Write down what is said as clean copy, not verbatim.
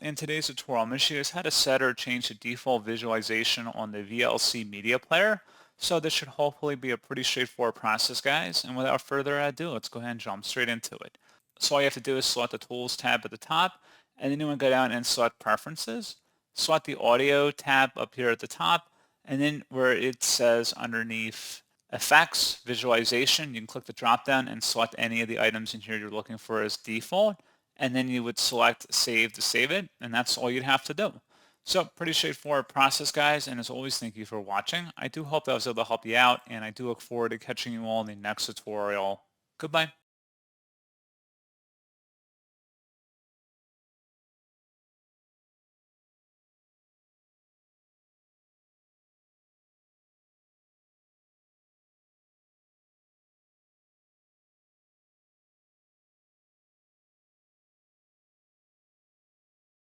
In today's tutorial, I'm going to show you guys how to set or change the default visualization on the VLC Media Player. So this should hopefully be a pretty straightforward process, guys. And without further ado, let's go ahead and jump straight into it. So all you have to do is select the Tools tab at the top, and then you want to go down and select Preferences. Select the Audio tab up here at the top, and then where it says underneath Effects, Visualization, you can click the drop down and select any of the items in here you're looking for as default, and then you would select Save to save it, and that's all you'd have to do. So pretty straightforward process, guys, and as always, thank you for watching. I do hope that I was able to help you out, and I do look forward to catching you all in the next tutorial. Goodbye.